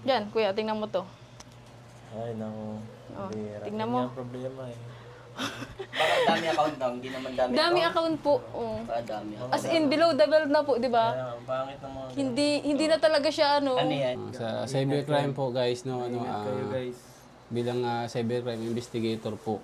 Yan, kuya, tingnan mo to. Ay, nang Oh, bira. tingnan Yan mo. nga ang problema eh. Baka dami account daw, hindi naman dami, Dami account po. Oh. Baka dami account. As in, below the belt na po, di ba? Kaya ang pangit ng mga Hindi na talaga siya ano. Ano yan? Sa cybercrime po guys, no, ano, ingat kayo guys. bilang cybercrime investigator po,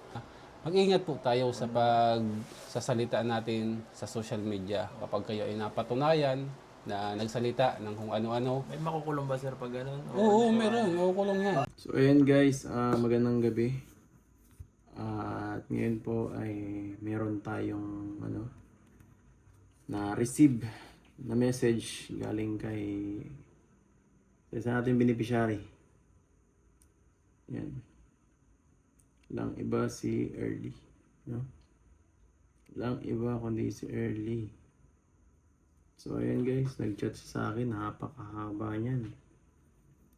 mag-ingat po tayo sa pagsasalita natin sa social media kapag kayo ay napatunayan na nagsalita ng kung ano-ano. May makukulong ba sir pag ganun? Oo, meron. Makukulong yan. So ayan guys, magandang gabi. At ngayon po ay meron tayong na receive na message galing kay isa nating beneficiary. Yan. Lang iba si Early, no? Lang iba kundi si Early. So ayan guys, nag-chat siya sa akin, napakahaba niyan.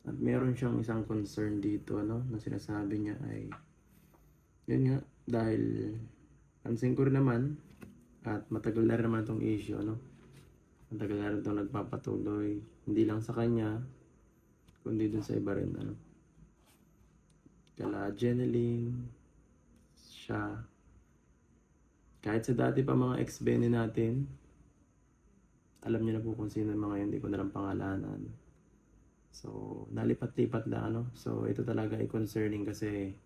At meron siyang isang concern dito, na sinasabi niya ay yun nga, dahil pansin ko rin naman at matagal na rin naman itong issue, matagal na rin itong nagpapatuloy, hindi lang sa kanya kundi dun sa iba rin, kala Jeneline, siya, kahit sa dati pa mga ex-bene natin, alam niyo na po kung sino yung mga yun, hindi ko na lang pangalanan. So, nalipat-lipat lang, So, ito talaga ay concerning kasi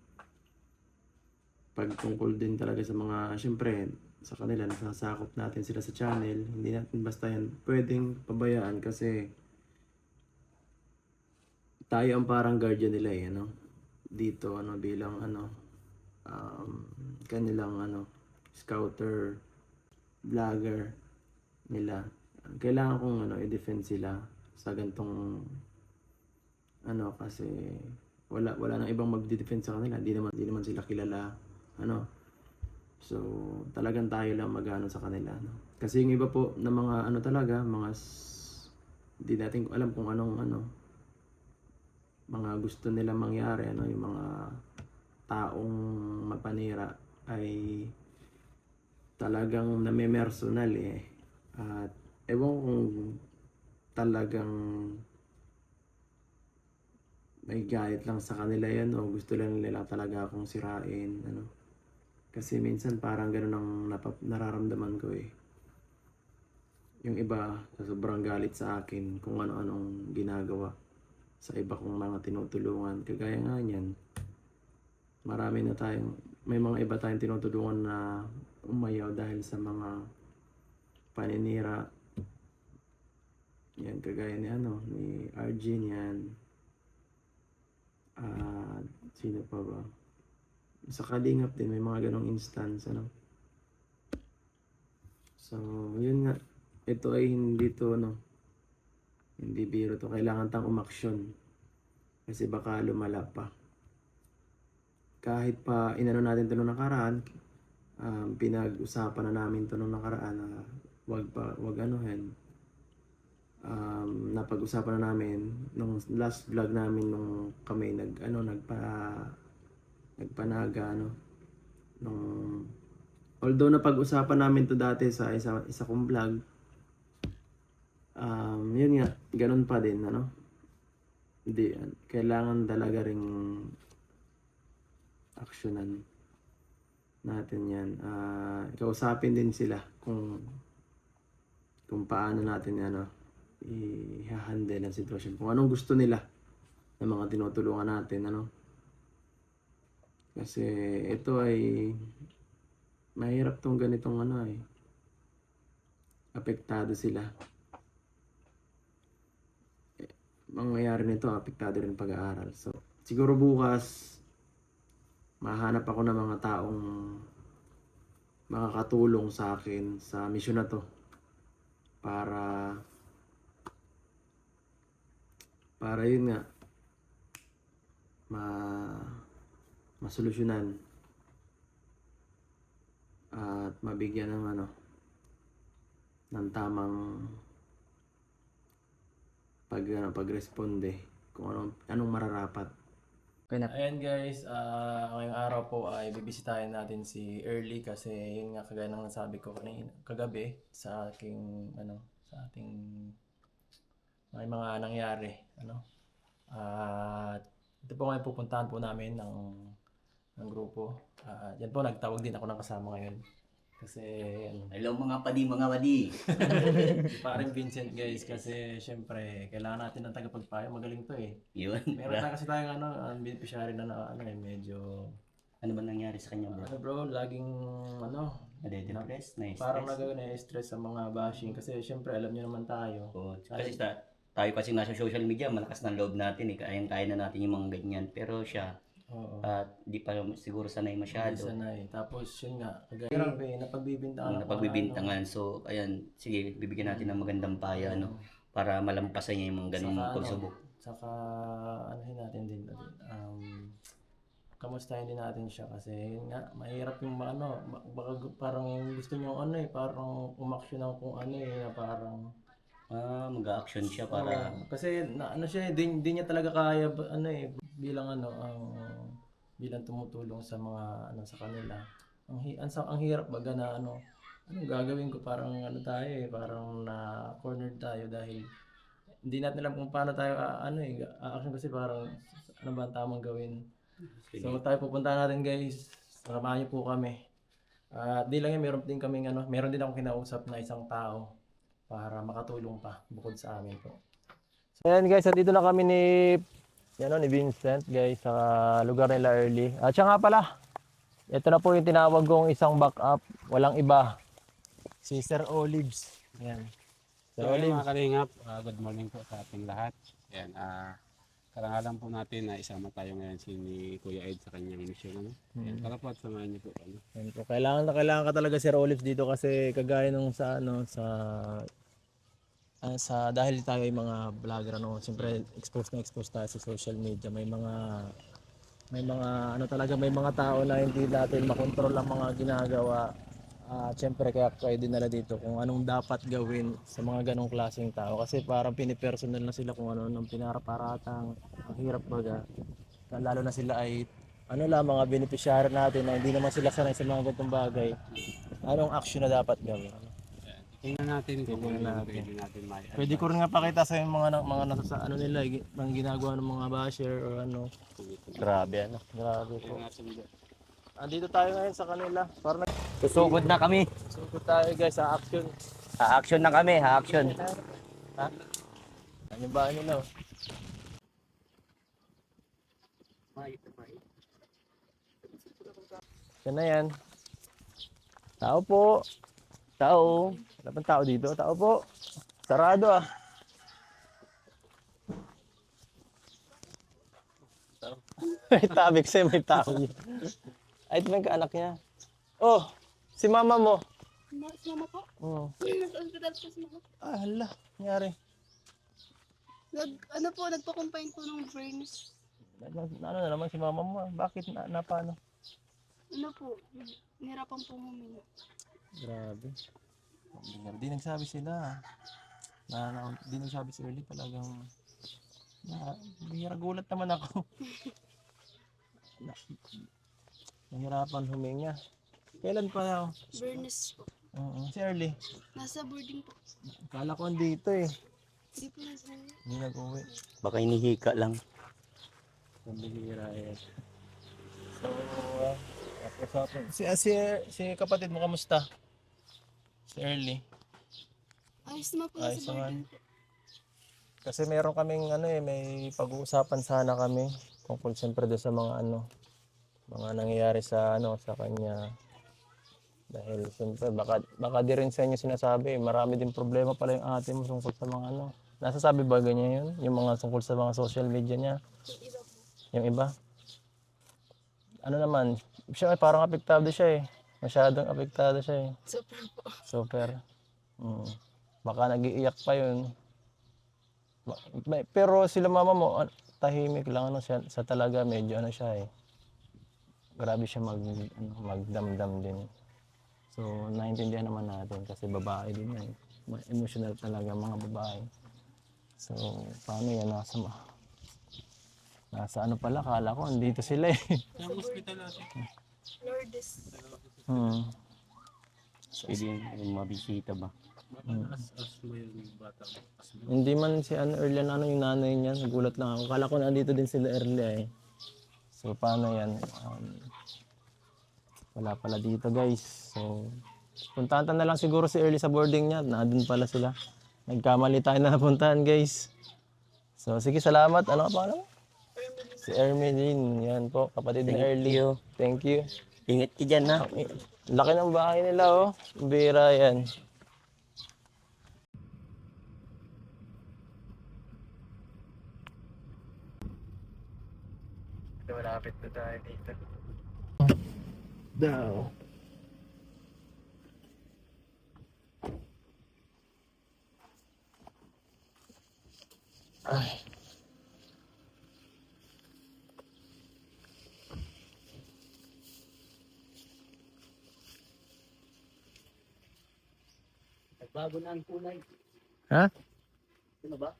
pagtungkol din talaga sa mga, syempre, sa kanila, nasasakop natin sila sa channel, hindi natin basta yan pwedeng pabayaan kasi tayo ang parang guardian nila dito, bilang, kanilang, scouter, vlogger nila. Kailangan kong i-defend sila sa gantong kasi wala nang ibang magdi-defend sa kanila, hindi naman sila kilala, so talagang tayo lang magano sa kanila, kasi yung iba po na mga talaga mga hindi natin alam kung anong mga gusto nila mangyari, yung mga taong mapanira ay talagang name-personal at ewan kung talagang may galit lang sa kanila yan o gusto lang nila talaga akong sirain, kasi minsan parang ganun ang nararamdaman ko yung iba sa sobrang galit sa akin kung ano-anong ginagawa sa iba kong mga tinutulungan, kagaya nga niyan, may mga iba tayong tinutulungan na umayaw dahil sa mga paninira yan, kagaya ni Arjun yan. Sino pa ba? Sa Kalingap din may mga ganong instance, So, yun nga. Ito ay hindi biro to. Kailangan tang umaksyon. Kasi baka lumala pa. Kahit pa inano natin ito nung nakaraan, pinag-usapan na namin ito nung nakaraan na wag anuhin. Napag-usapan na namin nung last vlog namin nung kami nagpanaga although napag-usapan namin to dati sa isa kong vlog, yun nga, ganun pa din, hindi, kailangan talaga ring aksyonan natin yan. Kausapin din sila kung paano natin i-handle ang sitwasyon, kung anong gusto nila ng mga tinutulungan natin, kasi ito ay mahirap tong ganitong apektado sila. Mangyayari nito, apektado rin pag-aaral. So siguro bukas mahanap ako ng mga taong makakatulong sa akin sa misyon na to para yun nga masolusyonan at mabigyan ng ng tamang pagresponde kung anong mararapat. Ayan guys, ngayong araw po ay bibisitahin natin si Early kasi yun nga kagaya ng nasabi ko kagabi sa ating may mga nangyari, ito po ngayon pupuntahan po namin ng grupo. Yan po, nagtawag din ako ng kasama ngayon. Kasi, Hello mga padi. si Paring Vincent guys, kasi syempre, kailangan natin ng tagapagpayo. Magaling to eh. Yun. Meron na kasi tayong beneficiary na medyo, Ano ba nangyari sa kanya bro? bro, laging, Nade-depress? parang Na-stress? nag-stress sa mga bashing. Kasi syempre, alam niyo naman tayo. Oo. Kasi tayo kasi nasa social media, malakas ng loob natin eh. Kaya na natin yung mga ganyan. Pero siya, Oo. di pa siguro sanay masyado. Sanay. Tapos yun nga, hirap eh, napagbibintangan ako ng Napagbibintangan. So, ayan, sige, bibigyan natin ng magandang payo, ano, para malampasan niya yung mga ganong Saka, pagsubok. Saka, anuhin natin din, kamustahin din natin siya kasi yun nga, mahirap yung baka parang gusto niyo parang umaksyon ng kung na parang, Mag-a-action siya para, kasi siya, di niya talaga kaya, bilang bilang tumutulong sa mga, sa kanila. Ang hirap baga na, anong gagawin ko, parang tayo parang na cornered tayo dahil hindi natin alam kung paano tayo action kasi parang ano ba ang tamang gawin. So tayo pupunta natin guys. Samahan niyo po kami. At di lang yan, meron din akong kinausap na isang tao para makatulong pa bukod sa amin po. So, ayan guys, dito na kami ni Vincent guys sa lugar nila Early. At siya nga pala, ito na po yung tinawag kong isang backup. Walang iba. Si Sir Olives. Ayan. Sir So, ayun, Olives. mga kalingap, good morning po sa ating lahat. Yan, karangalan po natin na isama tayo ngayon ni Kuya Ed sa kanyang mission. Yan, tara po at samahan niyo po. Ayan po. Kailangan ka talaga Sir Olives dito kasi kagaya nung sa dahil tayo ay mga vlogger siyempre expose tayo sa social media, may mga tao na hindi natin makontrol ang mga ginagawa. Siyempre kaya dinala dito kung anong dapat gawin sa mga ganong klaseng tao kasi parang pinipersonal na sila kung ano nang pinaraparatang ang hirap baga, lalo na sila ay mga beneficiary natin na hindi naman sila sanay sa mga ganitong bagay. Anong action na dapat gawin? Tingnan natin kung ano pwede natin may Pwede ko rin nga pakita sa yung mga nasa sa nila, mga ginagawa ng mga basher or Grabe po. Andito tayo ngayon sa kanila. Para susugod na kami. nagsugod tayo guys sa action. Ha-action na kami, ha-action. Ha? Ano ba nila? Yan na yan. Tao po. Tao. Wala pang tao dito. Tao po. Sarado ah. May tabik sa'yo, may tao yun. Ay, ito yung kaanak niya. Oh, si mama mo. Si mama po? Oo. Nasa ospital po si mama. Hala, nangyari. Nagpa-combine po ng brains. Ano na naman si mama mo? Bakit na paano? Ano po, nahirapan po huminga. Grabe. Di nagsabi sila. Di nagsabi si Early talagang bihira gulat naman ako. Nahirapan huminga. Kailan pa? Brains po. Si Early. Nasa boarding po. Kala ko andito eh. Hindi po nasa Hindi nag-uwi. Baka inihika lang. Bihira eh. So, si kapatid mo kamusta? Si Early. ayos naman po Ayos nasa boarding po. Kasi meron kaming may pag-uusapan sana kami tungkol siyempre doon sa mga mga nangyayari sa sa kanya. Dahil siyempre baka di rin sa inyo sinasabi, marami din problema pala yung ate mo tungkol sa mga Nasasabi ba ganyan yun? Yung mga tungkol sa mga social media niya? Yung iba po. Yung iba? Ano naman, siya parang apektado siya eh. Masyadong apektado siya eh. Super po. Super. Baka nag-iiyak pa yun. Pero sila mama mo, tahimik lang siya, sa talaga medyo siya eh. Grabe siya magdamdam din. So naiintindihan naman natin kasi babae din yan. Emotional talaga mga babae. So paano yan nasa pala, kala ko andito sila eh. Sa hospital natin. Lourdes. Pwede yung mabisita ba? As mo yung bata. Hindi man si Early yung nanay niya. Nagulat lang ako. Kala ko nandito din sila Early eh. So paano yan? Wala pala dito guys. So puntahan na lang siguro si Early sa boarding niya. Nandun pala sila. Nagkamali tayo na napuntahan guys. So sige, salamat. Ano ka pa alam? Si Ermeline. Yan po, kapatid ni Early. Thank you. Ingat ka dyan, ha? Laki ng bahay nila oh. Bira yan. Malapit na tayo dito. Daw. Ay. Bago na ang kulay. Ha? Ano ba?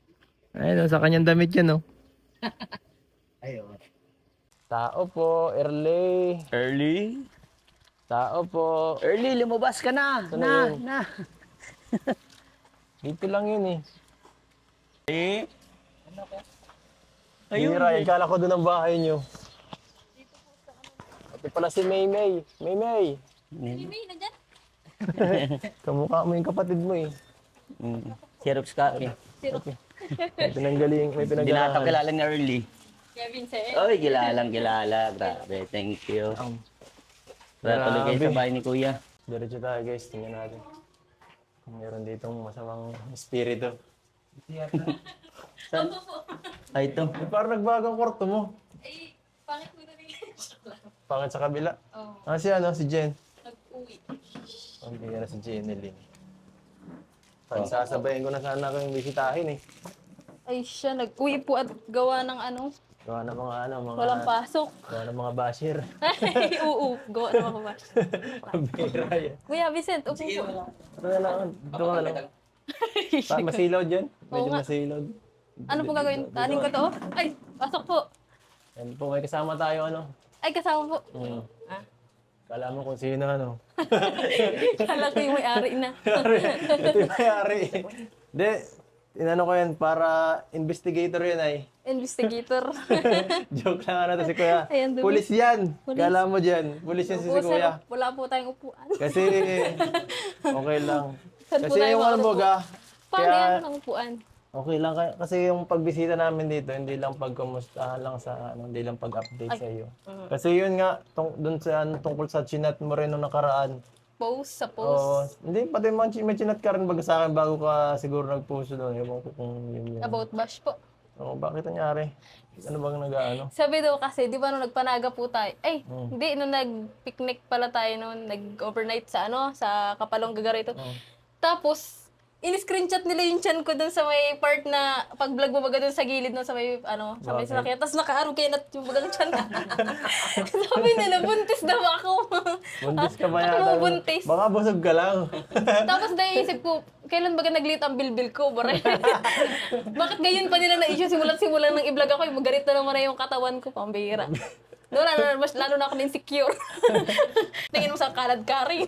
Ayun, sa kanyang damit yan, oh. Ayun. Tao po, Early. Early? Tao po. Early, lumabas ka na. Saan Na. Dito lang yun, eh. Eh? Ayun. Bira, ikala ko doon ang bahay nyo. Ito pala si Maymay. Maymay, kamukha mo yung kapatid mo, eh. Xerox copy. May pinanggaling, may Hindi na pinanggalingan. kilala ni Early. Kevin Sir. Oy, kilala. Grabe, thank you. Tara tuloy kayo Grabe. sa bahay ni Kuya. Diretso tayo guys, tingnan natin. Kung meron ditong masamang espiritu. Saan? Ay, ito. Eh, parang nagbago ang kwarto mo. Ay, pangit mo na rin. Pangit sa kabila. Oo. Ah, si ano? Si Jen. Nag-uwi. Hindi nga na si Jeneline. Sasabayin ko na sana kayong bisitahin eh. Ay siya, nag-uwi po at gawa ng ano, Gawa ng mga ano, mga... walang pasok. Gawa ng mga basher. Ay, oo, gawa ng mga bash. Bira yan. Kuya Vicent, upo po. Ito na lang. Ito ka na lang. Masilaw dyan? Medyo nga. masilaw. Ano po gagawin? Tanin ko to? Ay, pasok po. Yan po, may kasama tayo ano. Ay, kasama po. Ah. Kala mo kung sino ano. Kala ko yung may-ari na. Ito yung mayari. Hindi, inano ko yan para investigator yan ay. Investigator. Joke lang ano to si Kuya. Ayan, dumi. Pulis yan. Pulis. Kala mo dyan. Pulis yan si Opo, sir, Kuya. wala po tayong upuan. Kasi, okay lang. Saan po Kasi tayo yung ano makaupo? baga, Paano kaya yan ng upuan? okay lang. Kasi yung pagbisita namin dito, hindi lang pagkumustahan lang sa, ano, hindi lang pag-update sa iyo. Kasi yun nga, dun sa, ano, tungkol sa chinat mo rin nung nakaraan. Post sa Oo, post. hindi, pati may chinat ka rin baga sa akin bago ka siguro nag-post doon. Ewan ko kung yun yun. About bash po. Oo, bakit nangyari? Ano bang nag-ano? Sabi daw kasi, di ba nung nagpanaga po tayo, ay, Hmm. hindi, nung nag-picnic pala tayo noon, nag-overnight sa ano, sa Kapalong Gagarito. Tapos, in-screenshot nila yung chan ko dun sa may part na pag-vlog mo baga dun sa gilid no, sa may, ano, sa may Bakit? sasakyan. Tapos nakaarog kayo na yung bagang chan ka. Sabi nila, buntis daw ako. Buntis ka ba Bakit yata? mo buntis? Baka busog ka lang. Tapos naisip ko, kailan baga nag-lit ang bilbil ko? Bakit ngayon pa nila na-issue? Simulan ng i-vlog ako, yung magalit na naman na yung katawan ko, pambihira. Doon, lalo na ako insecure. Tingin mo sa kalad ka rin.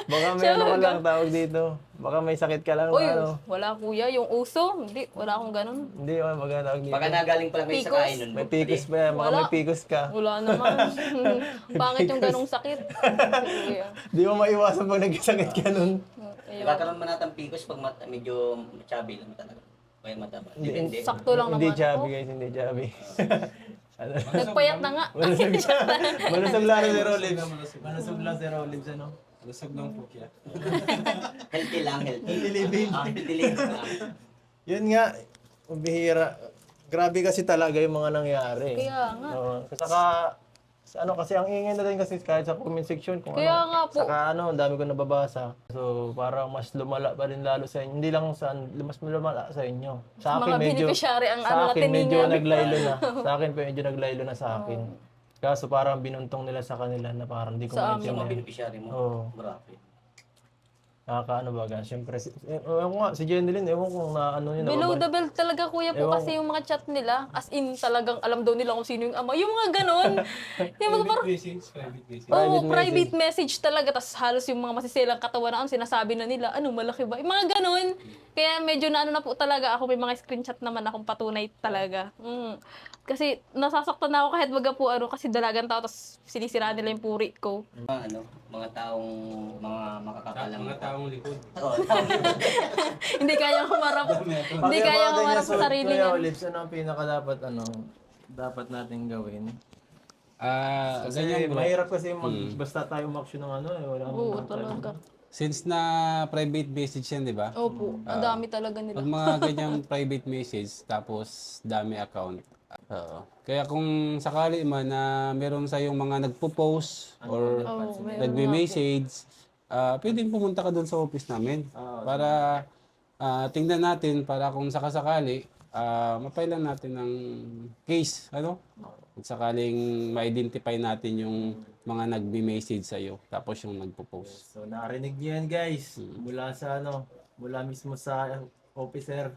Baka may ano ka lang tawag dito. Baka may sakit ka lang Uy, na ano. wala kuya, yung uso, hindi, wala akong ganun. Hindi, baka tawag dito. Baka nagaling pala kayo sa Pikos. kain nun. May pikos pa yan. Baka Wala. may pikos ka. Wala naman. Pangit yung ganong sakit. Kuya. Di mo maiwasan pag nagkasakit ka nun. Ayun. Nagkakaroon man natin pikos pag medyo chubby lang talaga. Kaya mataba. Depende. Sakto lang Hindi naman. chubby guys, hindi chubby. Ano? Nagpayat na nga. Malusog lang si Rolibs. Malusog lang si Rolibs, ano? Healthy lang, healthy. Healthy living. Healthy living lang. Yun nga, bihira. Grabe kasi talaga yung mga nangyari. Kaya nga. Oo. Saka, ano kasi ang ingay na din kasi kahit sa comment section kung Kaya ano. nga po. Saka ano, ang dami ko nababasa. So, parang mas lumala pa rin lalo sa inyo. Hindi lang sa, mas lumala sa inyo. Sa akin Mga medyo, beneficiary ang sa ano akin natin medyo ninyo. naglaylo na. Sa akin medyo naglaylo na sa akin. Kaso parang binuntong nila sa kanila na parang hindi ko Sa Yung mga maintindihan. beneficiary mo. Oo. Grabe. Nakakaano baga. Siyempre, ewan ko nga, si Jeneline, ewan ko kung na ano yun. Below the belt talaga kuya po Ewan kasi yung mga chat nila. As in talagang alam daw nila kung sino yung ama. Yung mga ganon. Yung mga parang, Private message. oh, private message talaga. Tapos halos yung mga masisilang katawan na sinasabi na nila, ano, malaki ba? Yung mga ganon. Kaya medyo na ano na po talaga ako. May mga screenshot naman akong patunay talaga. Kasi nasasaktan na ako kahit baga po ano, kasi dalagan tao, tapos sinisiraan nila yung puri ko. Mga taong mga makakakalang. Mga taong likod. Oo, Hindi kaya kumarap. Hindi kaya kumarap sa sarili niya. niya. Olives, ano ang pinaka dapat, dapat natin gawin? Kasi Ganyan bro. mahirap kasi basta tayo umaksyon ng ano, wala Oo, talaga. Since na private message yan, di ba? Opo, ang dami talaga nila. Pag mga ganyang private message, tapos dami account. Kaya kung sakali man na meron sa yung mga nagpo-post or nagme-message, pwedeng pumunta ka doon sa office namin para tingnan natin para kung sakasakali, mapailan natin ng case, ano? Kung sakaling ma-identify natin yung mga nagme-message sa iyo tapos yung nagpo-post. So narinig niyo yan guys, mula mismo sa officer.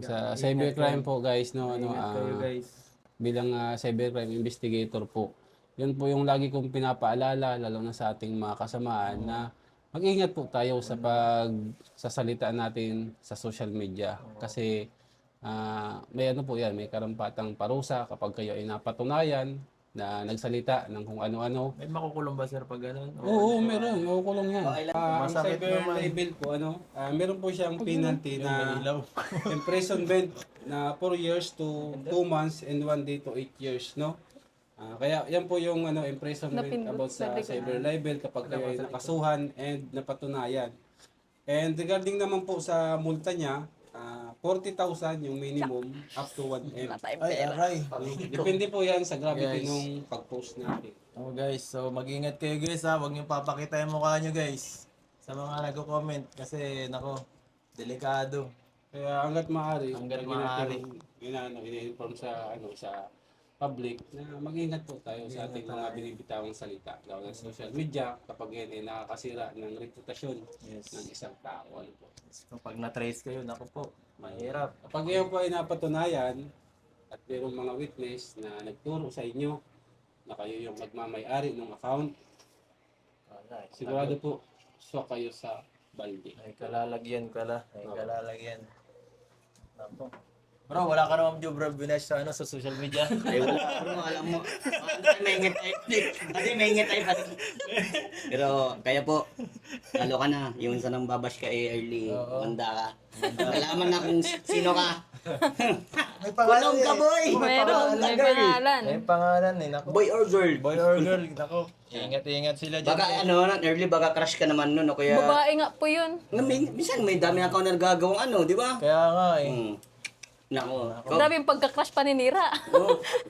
Sa cybercrime po guys, Ingat kayo guys. bilang cybercrime investigator po, yun po yung lagi kong pinapaalala, lalo na sa ating mga kasamaan, na mag-ingat po tayo sa pagsasalita natin sa social media. Kasi may ano po yan, may karampatang parusa kapag kayo ay napatunayan na nagsalita ng kung ano-ano. May makukulong ba sir pag ganun? Oo, meron. Makukulong yan. Ang Masakit cyber naman. libel po, meron po siyang penalty na imprisonment na 4 years to 2 months and 1 day to 8 years, no? Kaya yan po yung imprisonment Napindot about sa sa likod. cyber libel kapag kayo ay nakasuhan and napatunayan. And regarding naman po sa multa niya, 40,000 yung minimum up to 1M. Ay, aray. Depende po yan sa gravity Guys. nung pag-post natin. Oh guys, so mag-ingat kayo guys ha. Huwag niyo papakita yung mukha niyo guys. Sa mga nagko-comment kasi nako, delikado. Kaya hangga't maaari, Hangga't lagi maaari. natin ini-inform sa sa public na mag-ingat po tayo sa ating mga binibitawang salita, lalo na sa social media kapag yan ay nakakasira ng reputasyon ng isang tao. Ano po. Kapag na-trace kayo, nako po, mahirap. Kapag yan po ay napatunayan at mayroong mga witness na nagturo sa inyo na kayo yung magmamay-ari ng account, sigurado po so kayo sa balde. Ay kalalagyan pala. Ay kalalagyan. Nako. Bro, wala ka naman Joe Bro Binesh sa sa social media. Ay, wala. Pero alam mo, may ingit tayo. Kasi may ingit tayo. Pero kaya po, lalo ka na. Yung sa nang babash ka early, manda ka. Nalaman na kung sino ka. Kulong ka, boy! Meron, may pangalan. May pangalan eh, nako. Boy or girl? Boy or girl, nako. Ingat-ingat sila dyan. Baka early, baka crush ka naman nun. O kaya, Babae nga po yun. minsan may dami ako na nagagawang di ba? Kaya nga eh. Nako. Grabe yung pagka-crush paninira.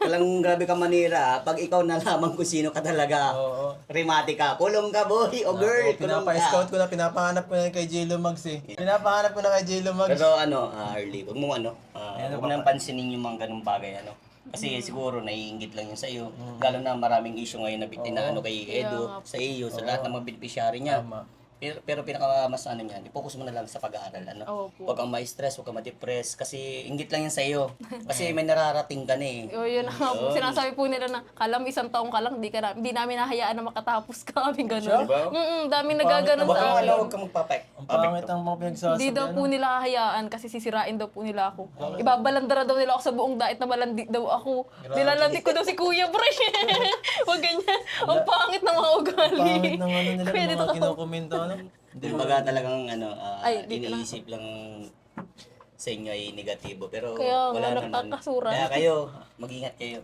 Walang grabe ka manira. Pag ikaw nalaman kung sino ka talaga, Oo. rimati ka. Kulong ka, boy o girl. Kulong ka. Pinapa-scout ko na, pinapahanap ko na kay J-Lo Mags eh. Pinapahanap ko na kay J-Lo Mags. Pero early, wag mo wag mo nang pansinin yung mga ganung bagay, Kasi siguro naiinggit lang yun sa iyo. Lalo na maraming issue ngayon na kay Edo, sa iyo, sa lahat ng mga beneficiary niya. Tama. Pero pinaka mas niyan, i-focus mo na lang sa pag-aaral, Opo. Huwag kang ma-stress, huwag kang ma-depress kasi inggit lang yan sa iyo. Kasi may nararating ka na eh. O yun na nga po. Sinasabi po nila na, kalam isang taong ka lang, hindi namin nahayaan na makatapos ka. Kaming ganun. Diba? Daming nagaganon Huwag sa kang akin. huwag kang magpapek. Ang pangit ang mga pinagsasabi. Hindi daw po nila hahayaan kasi sisirain daw po nila ako. Ibabalandara daw nila ako sa buong dait na malandi daw ako. Nilalandi ko daw si Kuya, pre. Huwag ganyan. Ang pangit ng mga ugali. Pangit ng nila, Kuya, ng dito mga ka. kinokomento, Kumbaga talagang Ay, dito lang. iniisip lang sa inyo ay negatibo. Pero Kaya wala nga, naman. nagkakasura. Kaya kayo, mag-ingat kayo.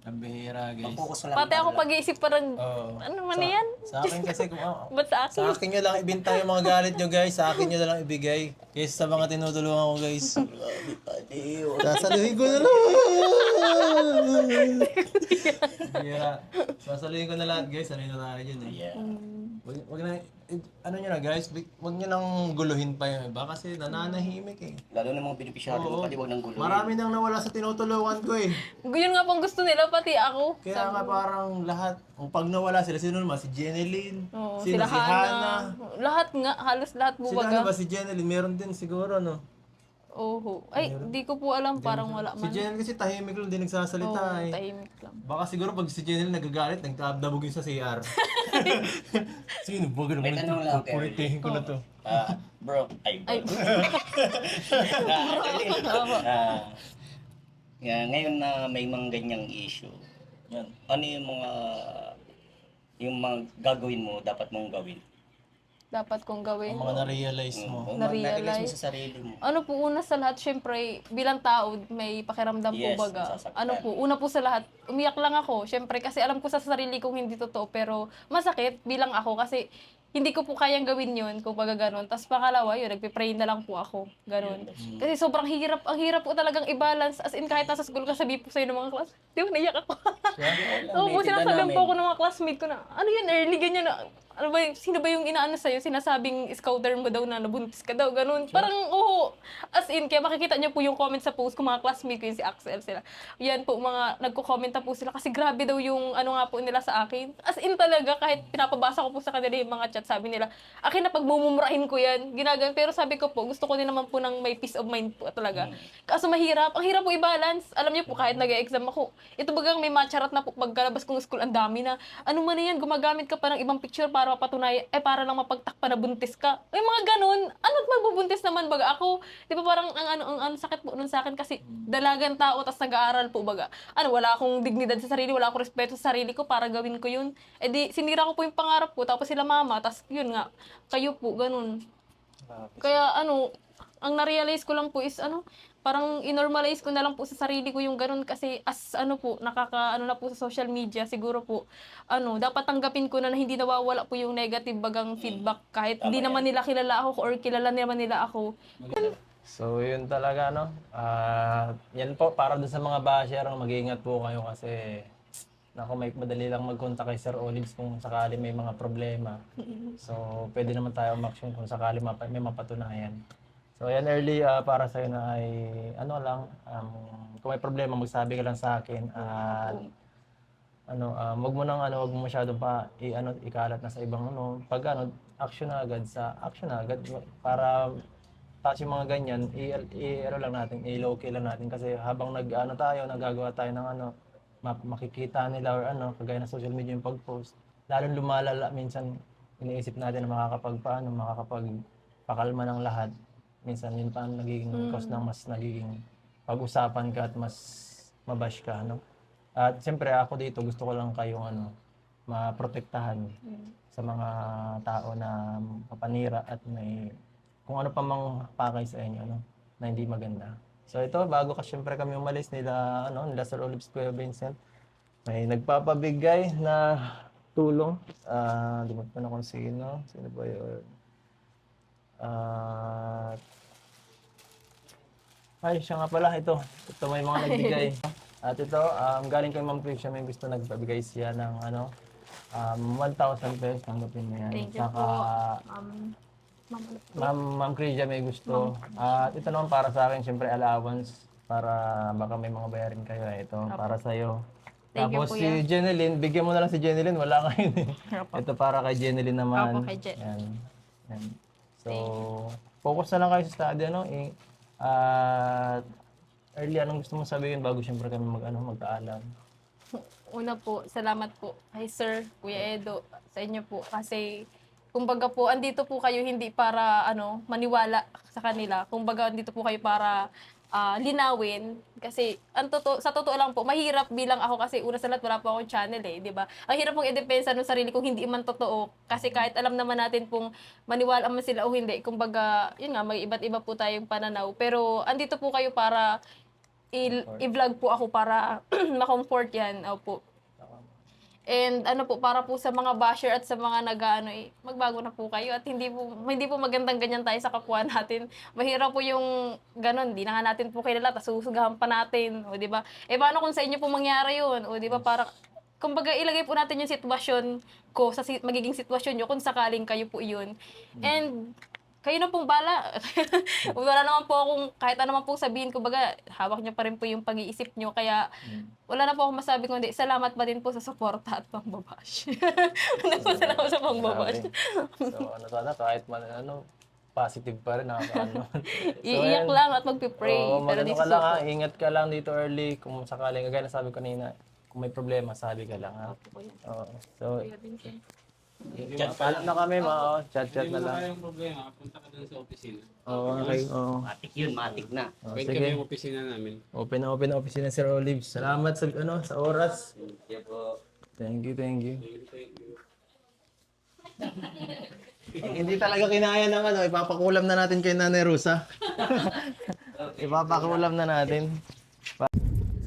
Ang bihira guys. Mag-focus na lang. Pati ako pag-iisip parang, Oo. ano man yan? Sa akin kasi, Ba't sa sa akin? akin nyo lang ibintang yung mga galit nyo guys. Sa akin nyo na lang ibigay. Kaysa sa mga tinutulungan ko guys. Adiyo. Sasaluhin ko na lang. Bihira. Sasaluhin ko na lahat guys. Sanay na tayo dyan eh. Yeah. Wag na, ano nyo na guys, wag nyo nang guluhin pa yung iba kasi nananahimik eh. Lalo na mga beneficiary mo, Oo. pati wag nang gulo. Marami nang nawala sa tinutulungan ko eh. Yun nga pong gusto nila, pati ako. Kaya nga parang lahat, kung pag nawala sila, sino naman? Si Jeneline, Oo, sino? sila Si Hana. Lahat nga, halos lahat po Sila ano baga. ba si Jeneline? Meron din siguro no? Oho. Ay, di ko po alam, parang wala Si man. Jeneline kasi tahimik lang, di nagsasalita eh. Tahimik lang. Baka siguro pag si Jeneline nagagalit, nagdabog yun sa CR. Sino ba ganun? May tanong lang, Kerry. Pupuritihin ko na to. Bro, ay bro. Ay. Ngayon na may mga ganyang issue, yan, ano yung mga gagawin mo, dapat mong gawin? Dapat kong gawin. Ang mga na-realize mo. O Na-realize. ma-realize mo sa sarili mo. Ano po, una sa lahat, syempre, bilang tao, may pakiramdam po Yes, baga. nasasaktan. Ano po, una po sa lahat, umiyak lang ako. Syempre, kasi alam ko sa sarili kong hindi totoo, pero masakit bilang ako kasi hindi ko po kayang gawin yun, kung baga ganun. Tapos pangalawa, yun, nagpipray na lang po ako. Ganun. Kasi sobrang hirap, ang hirap po talagang i-balance. As in, kahit nasa school ka, sabi po sa'yo ng mga class, di ba, naiyak ako. Oo po, sinasabihan po ako ng mga classmate ko na, ano yan, early, ganyan na. Ano ba, sino ba yung inaano sa'yo? Sinasabing scouter mo daw na nabuntis ka daw, ganun. Parang, oo. As in, kaya makikita niyo po yung comment sa post ko, mga classmate ko, yung si Axel sila. Yan po, mga nagko-comment na po sila kasi grabe daw yung ano nga po nila sa akin. As in talaga, kahit pinapabasa ko po sa kanila yung mga chat, sabi nila, akin na pagmumurahin ko yan, ginagawa. Pero sabi ko po, gusto ko din naman po ng may peace of mind po talaga. Kaso mahirap, ang hirap po i-balance. Alam niyo po, kahit nag-exam ako, ito bagang may matcharat na po pagkalabas kong school, ang dami na, ano man yan, gumagamit ka pa ng ibang picture para mapatunayan, para lang mapagtakpa na buntis ka. May mga ganun. Ano't magbubuntis naman baga ako? Di ba parang ang sakit po nun sa akin kasi dalagan tao tas nag-aaral po baga. Ano, wala akong dignidad sa sarili, wala akong respeto sa sarili ko para gawin ko yun. Eh di, sinira ko po yung pangarap ko, tapos sila mama, tas yun nga, kayo po, ganun. Kaya ano, ang na-realize ko lang po is ano, parang inormalize ko na lang po sa sarili ko yung ganun kasi as ano po, nakaka ano na po sa social media, siguro po, ano, dapat tanggapin ko na hindi nawawala po yung negative bagang feedback kahit hindi naman nila kilala ako or kilala naman nila ako. So yun talaga no. Yan po para dun sa mga basher, mag-iingat po kayo kasi nako may madali lang mag-contact kay Sir Olives kung sakali may mga problema. So pwede naman tayo umaksyon kung sakali may mapatunayan. So yan early para sa na ay ano lang kung may problema magsabi ka lang sa akin at wag mo masyado pa ikalat na sa ibang pag action na agad para tapos yung mga ganyan lang natin i-low key lang natin kasi habang nagagawa tayo ng makikita nila or kagaya ng social media yung pag-post lalong lumalala minsan iniisip natin na makakapagpakalma ng lahat. Minsan yun pa ang nagiging cause ng mas nagiging pag-usapan ka at mas mabash ka, At siyempre ako dito gusto ko lang kayong maprotektahan sa mga tao na papanira at may kung ano pa mang pakay sa inyo, na hindi maganda. So ito, bago siyempre kami umalis nila Sir Olives Kuya Vincent, may nagpapabigay na tulong. Di mo pa na kung sino ba yun? Ay, siya nga pala, ito may mga nagbigay. At ito, galing kay Ma'am Krisha, may gusto nagbigay siya ng 1,000 pesos, tanggapin mo yan. Thank you Saka, po. Ma'am Krisha may gusto. At ito naman para sa akin, siyempre allowance, para baka may mga bayarin kayo. Ito, para sa'yo. Thank you, Tapos Kuya. si Jeneline, bigyan mo na lang si Jeneline, wala ngayon eh. Ito para kay Jeneline naman. Opo, kay Jen. Yan. So, focus na lang kayo sa study, At early, anong gusto mong sabihin bago siyempre kami magkaalam? Una po, salamat po kay Sir, Kuya Edo, sa inyo po. Kasi, kumbaga po, andito po kayo hindi para maniwala sa kanila. Kumbaga, andito po kayo para linawin. Kasi, sa totoo lang po, mahirap bilang ako kasi una sa lahat, wala po akong channel di ba? Ang hirap pong i-depensa ng sarili kung hindi man totoo. Kasi kahit alam naman natin pong maniwala man sila o hindi, kumbaga, yun nga, may iba't iba po tayong pananaw. Pero, andito po kayo para i-vlog po ako para ma-comfort yan. Opo. And para po sa mga basher at sa mga magbago na po kayo at hindi po magandang ganyan tayo sa kapwa natin. Mahirap po yung ganon, di na nga natin po kilala, tapos susugahan pa natin, o di ba? Paano kung sa inyo po mangyari yun? O di ba, parang kumbaga ilagay po natin yung sitwasyon ko sa magiging sitwasyon nyo kung sakaling kayo po yun. And kayo na pong bala. Wala naman po akong, kahit ano naman pong sabihin, kumbaga, hawak nyo pa rin po yung pag-iisip nyo. Kaya, wala na po akong masabi kundi, salamat pa din po sa suporta at pangbabash. Salamat sa pangbabash. So ano sana, kahit man ano, positive pa rin, nakakaano. Iiyak lang at magpipray. Oo, Pero di magano ka lang ha, susuko. ingat ka lang dito early. Kung sakaling, kagaya na sabi ko kanina, kung may problema, sabi ka lang ha. Oo. So, paalam na kami, chat-chat na lang. kayong problema, punta ka dun sa opisina. Oo, okay. Oo. Matik yun, matik na. Oh, Pwede sige. kami yung opisina namin. Open na opisina Sir Olive. Salamat sa sa oras. Kaya po, Thank you. Hindi talaga kinaya ng ano, ipapakulam na natin kay Nanay Rosa. Ipapakulam na natin.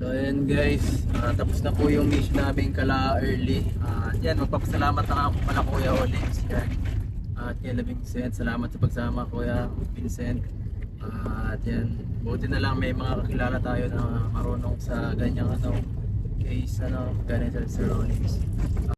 So ayan guys, tapos na po yung mission namin kala early. Yan, magpapasalamat na ako pala Kuya Olives yan. At kay Vincent, salamat sa pagsama Kuya Vincent. At yan, buti na lang may mga kakilala tayo na marunong sa ganyang ano, case, ganyan sa Sir Olives.